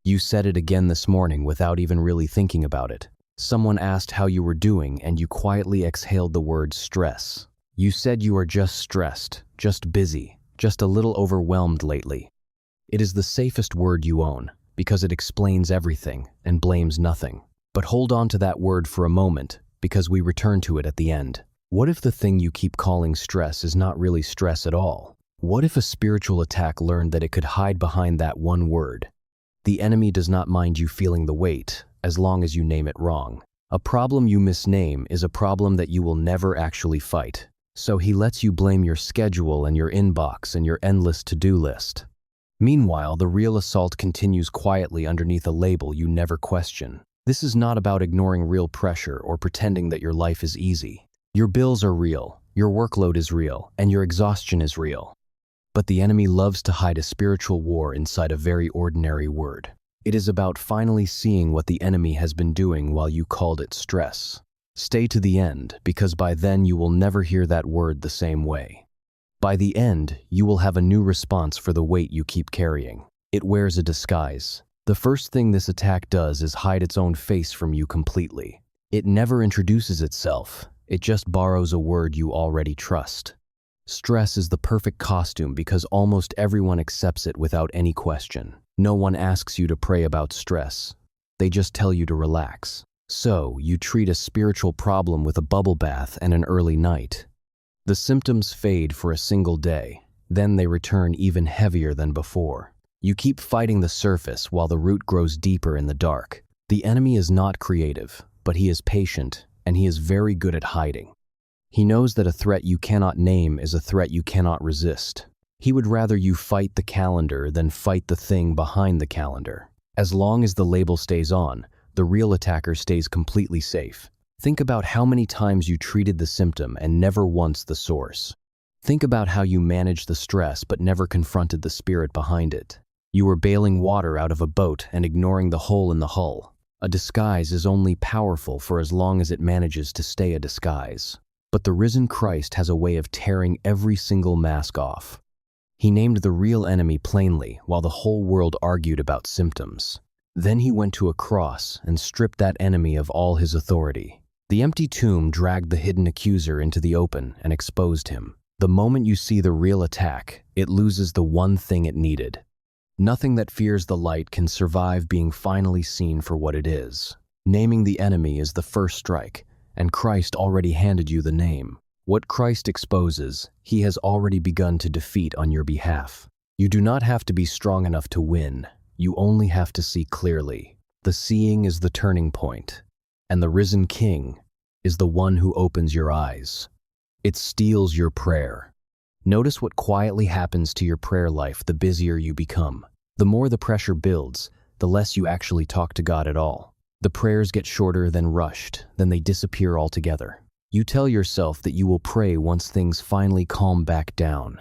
You said it again this morning without even really thinking about it. Someone asked how you were doing and you quietly exhaled the word stress. You said you are just stressed, just busy, just a little overwhelmed lately. It is the safest word you own because it explains everything and blames nothing. But hold on to that word for a moment because we return to it at the end. What if the thing you keep calling stress is not really stress at all? What if a spiritual attack learned that it could hide behind that one word? The enemy does not mind you feeling the weight as long as you name it wrong. A problem you misname is a problem that you will never actually fight. So he lets you blame your schedule and your inbox and your endless to-do list. Meanwhile, the real assault continues quietly underneath a label you never question. This is not about ignoring real pressure or pretending that your life is easy. Your bills are real, your workload is real, and your exhaustion is real. But the enemy loves to hide a spiritual war inside a very ordinary word. It is about finally seeing what the enemy has been doing while you called it stress. Stay to the end, because by then you will never hear that word the same way. By the end, you will have a new response for the weight you keep carrying. It wears a disguise. The first thing this attack does is hide its own face from you completely. It never introduces itself. It just borrows a word you already trust. Stress is the perfect costume because almost everyone accepts it without any question. No one asks you to pray about stress. They just tell you to relax. So, you treat a spiritual problem with a bubble bath and an early night. The symptoms fade for a single day, then they return even heavier than before. You keep fighting the surface while the root grows deeper in the dark. The enemy is not creative, but he is patient, and he is very good at hiding. He knows that a threat you cannot name is a threat you cannot resist. He would rather you fight the calendar than fight the thing behind the calendar. As long as the label stays on, the real attacker stays completely safe. Think about how many times you treated the symptom and never once the source. Think about how you managed the stress but never confronted the spirit behind it. You were bailing water out of a boat and ignoring the hole in the hull. A disguise is only powerful for as long as it manages to stay a disguise. But the risen Christ has a way of tearing every single mask off. He named the real enemy plainly while the whole world argued about symptoms. Then he went to a cross and stripped that enemy of all his authority. The empty tomb dragged the hidden accuser into the open and exposed him. The moment you see the real attack, it loses the one thing it needed. Nothing that fears the light can survive being finally seen for what it is. Naming the enemy is the first strike, and Christ already handed you the name. What Christ exposes, he has already begun to defeat on your behalf. You do not have to be strong enough to win. You only have to see clearly. The seeing is the turning point, and the risen King is the one who opens your eyes. It steals your prayer. Notice what quietly happens to your prayer life the busier you become. The more the pressure builds, the less you actually talk to God at all. The prayers get shorter, then rushed, then they disappear altogether. You tell yourself that you will pray once things finally calm back down.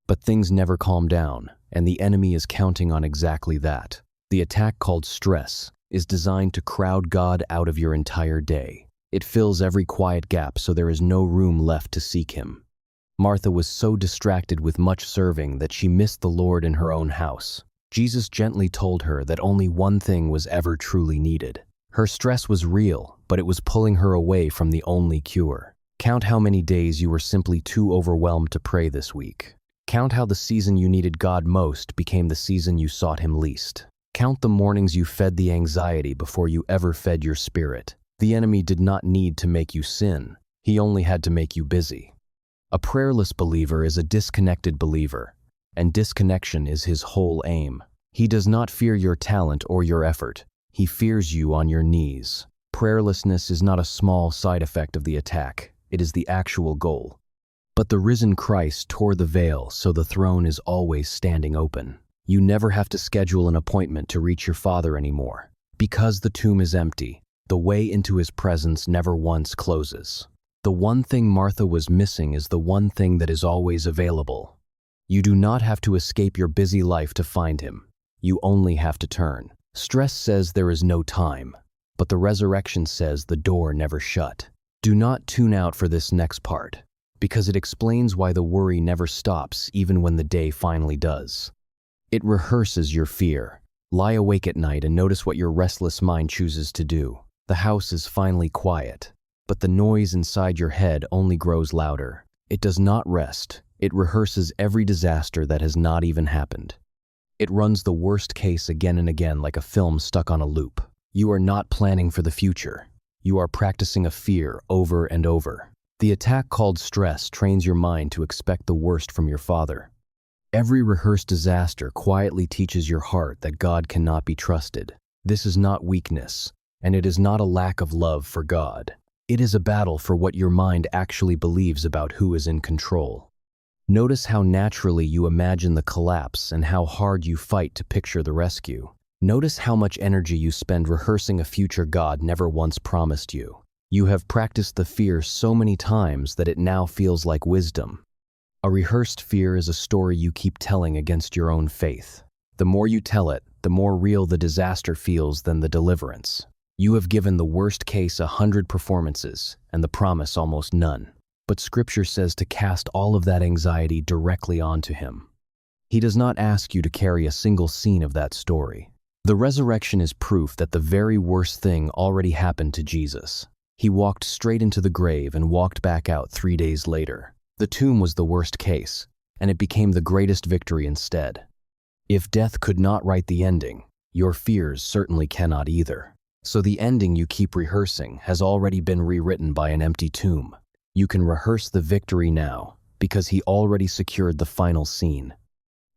But things never calm down, and the enemy is counting on exactly that. The attack called stress is designed to crowd God out of your entire day. It fills every quiet gap so there is no room left to seek him. Martha was so distracted with much serving that she missed the Lord in her own house. Jesus gently told her that only one thing was ever truly needed. Her stress was real, but it was pulling her away from the only cure. Count how many days you were simply too overwhelmed to pray this week. Count how the season you needed God most became the season you sought him least. Count the mornings you fed the anxiety before you ever fed your spirit. The enemy did not need to make you sin. He only had to make you busy. A prayerless believer is a disconnected believer, and disconnection is his whole aim. He does not fear your talent or your effort. He fears you on your knees. Prayerlessness is not a small side effect of the attack. It is the actual goal. But the risen Christ tore the veil so the throne is always standing open. You never have to schedule an appointment to reach your Father anymore. Because the tomb is empty, the way into his presence never once closes. The one thing Martha was missing is the one thing that is always available. You do not have to escape your busy life to find him. You only have to turn. Stress says there is no time, but the resurrection says the door never shut. Do not tune out for this next part, because it explains why the worry never stops even when the day finally does. It rehearses your fear. Lie awake at night and notice what your restless mind chooses to do. The house is finally quiet, but the noise inside your head only grows louder. It does not rest. It rehearses every disaster that has not even happened. It runs the worst case again and again like a film stuck on a loop. You are not planning for the future. You are practicing a fear over and over. The attack called stress trains your mind to expect the worst from your Father. Every rehearsed disaster quietly teaches your heart that God cannot be trusted. This is not weakness, and it is not a lack of love for God. It is a battle for what your mind actually believes about who is in control. Notice how naturally you imagine the collapse and how hard you fight to picture the rescue. Notice how much energy you spend rehearsing a future God never once promised you. You have practiced the fear so many times that it now feels like wisdom. A rehearsed fear is a story you keep telling against your own faith. The more you tell it, the more real the disaster feels than the deliverance. You have given the worst case 100 performances and the promise almost none. But Scripture says to cast all of that anxiety directly onto Him. He does not ask you to carry a single scene of that story. The resurrection is proof that the very worst thing already happened to Jesus. He walked straight into the grave and walked back out 3 days later. The tomb was the worst case, and it became the greatest victory instead. If death could not write the ending, your fears certainly cannot either. So the ending you keep rehearsing has already been rewritten by an empty tomb. You can rehearse the victory now, because He already secured the final scene.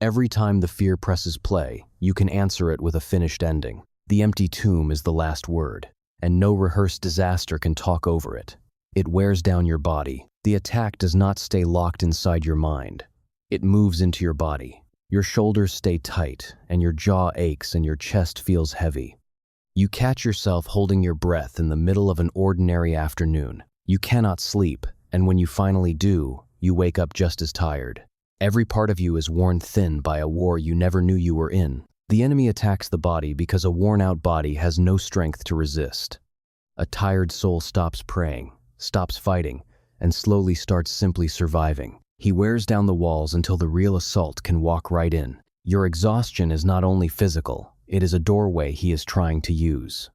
Every time the fear presses play, you can answer it with a finished ending. The empty tomb is the last word, and no rehearsed disaster can talk over it. It wears down your body. The attack does not stay locked inside your mind. It moves into your body. Your shoulders stay tight, and your jaw aches and your chest feels heavy. You catch yourself holding your breath in the middle of an ordinary afternoon. You cannot sleep, and when you finally do, you wake up just as tired. Every part of you is worn thin by a war you never knew you were in. The enemy attacks the body because a worn-out body has no strength to resist. A tired soul stops praying, stops fighting, and slowly starts simply surviving. He wears down the walls until the real assault can walk right in. Your exhaustion is not only physical, it is a doorway he is trying to use.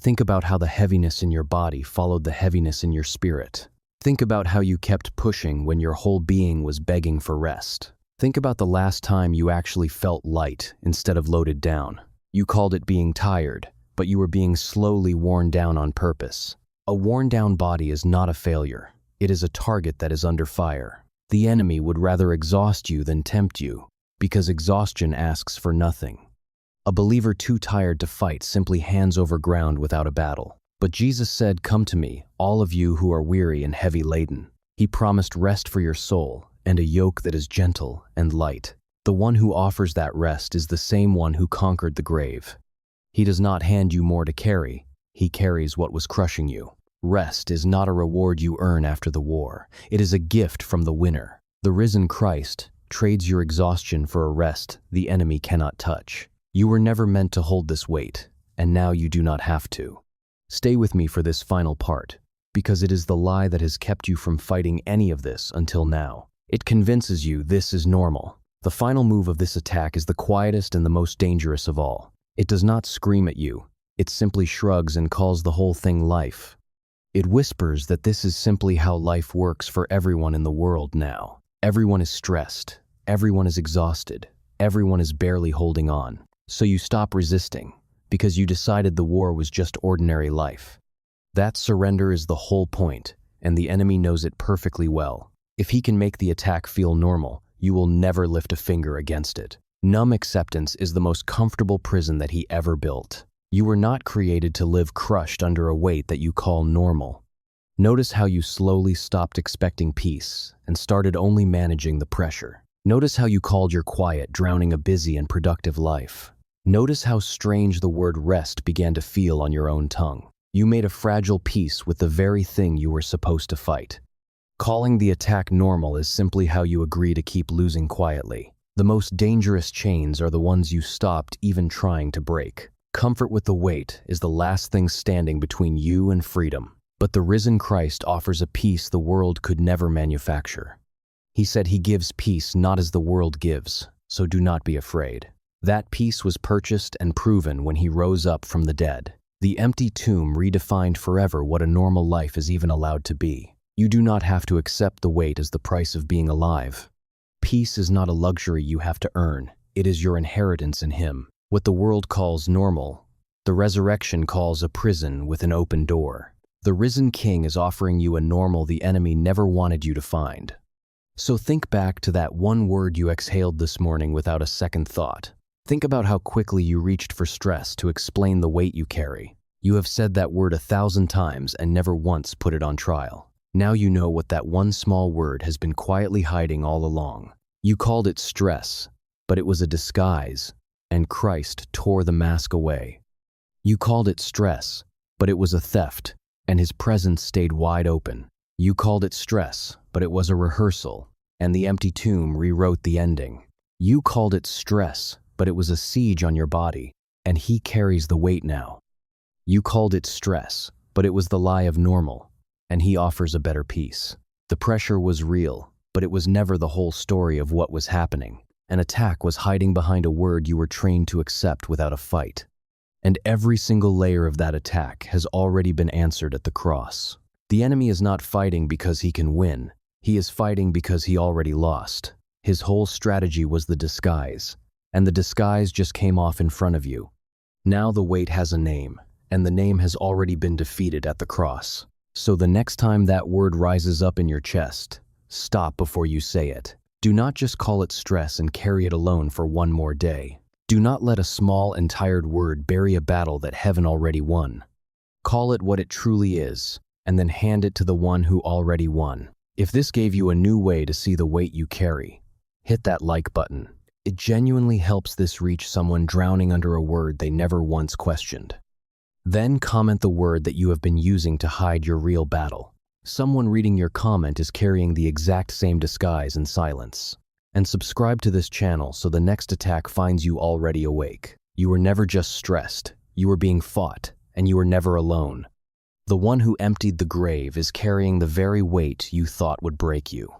Think about how the heaviness in your body followed the heaviness in your spirit. Think about how you kept pushing when your whole being was begging for rest. Think about the last time you actually felt light instead of loaded down. You called it being tired, but you were being slowly worn down on purpose. A worn-down body is not a failure. It is a target that is under fire. The enemy would rather exhaust you than tempt you, because exhaustion asks for nothing. A believer too tired to fight simply hands over ground without a battle. But Jesus said, "Come to me, all of you who are weary and heavy laden." He promised rest for your soul and a yoke that is gentle and light. The one who offers that rest is the same one who conquered the grave. He does not hand you more to carry. He carries what was crushing you. Rest is not a reward you earn after the war. It is a gift from the winner. The risen Christ trades your exhaustion for a rest the enemy cannot touch. You were never meant to hold this weight, and now you do not have to. Stay with me for this final part, because it is the lie that has kept you from fighting any of this until now. It convinces you this is normal. The final move of this attack is the quietest and the most dangerous of all. It does not scream at you. It simply shrugs and calls the whole thing life. It whispers that this is simply how life works for everyone in the world now. Everyone is stressed. Everyone is exhausted. Everyone is barely holding on. So you stop resisting, because you decided the war was just ordinary life. That surrender is the whole point, and the enemy knows it perfectly well. If he can make the attack feel normal, you will never lift a finger against it. Numb acceptance is the most comfortable prison that he ever built. You were not created to live crushed under a weight that you call normal. Notice how you slowly stopped expecting peace and started only managing the pressure. Notice how you called your quiet drowning a busy and productive life. Notice how strange the word rest began to feel on your own tongue. You made a fragile peace with the very thing you were supposed to fight. Calling the attack normal is simply how you agree to keep losing quietly. The most dangerous chains are the ones you stopped even trying to break. Comfort with the weight is the last thing standing between you and freedom. But the risen Christ offers a peace the world could never manufacture. He said he gives peace not as the world gives, so do not be afraid. That peace was purchased and proven when he rose up from the dead. The empty tomb redefined forever what a normal life is even allowed to be. You do not have to accept the weight as the price of being alive. Peace is not a luxury you have to earn. It is your inheritance in him. What the world calls normal, the resurrection calls a prison with an open door. The risen king is offering you a normal the enemy never wanted you to find. So think back to that one word you exhaled this morning without a second thought. Think about how quickly you reached for stress to explain the weight you carry. You have said that word 1,000 times and never once put it on trial. Now you know what that one small word has been quietly hiding all along. You called it stress, but it was a disguise, and Christ tore the mask away. You called it stress, but it was a theft, and his presence stayed wide open. You called it stress, but it was a rehearsal, and the empty tomb rewrote the ending. You called it stress, but it was a siege on your body, and he carries the weight now. You called it stress, but it was the lie of normal, and he offers a better peace. The pressure was real, but it was never the whole story of what was happening. An attack was hiding behind a word you were trained to accept without a fight. And every single layer of that attack has already been answered at the cross. The enemy is not fighting because he can win. He is fighting because he already lost. His whole strategy was the disguise, and the disguise just came off in front of you. Now the weight has a name, and the name has already been defeated at the cross. So the next time that word rises up in your chest, stop before you say it. Do not just call it stress and carry it alone for one more day. Do not let a small and tired word bury a battle that heaven already won. Call it what it truly is, and then hand it to the one who already won. If this gave you a new way to see the weight you carry, hit that like button. It genuinely helps this reach someone drowning under a word they never once questioned. Then comment the word that you have been using to hide your real battle. Someone reading your comment is carrying the exact same disguise in silence. And subscribe to this channel so the next attack finds you already awake. You were never just stressed. You were being fought, and you were never alone. The one who emptied the grave is carrying the very weight you thought would break you.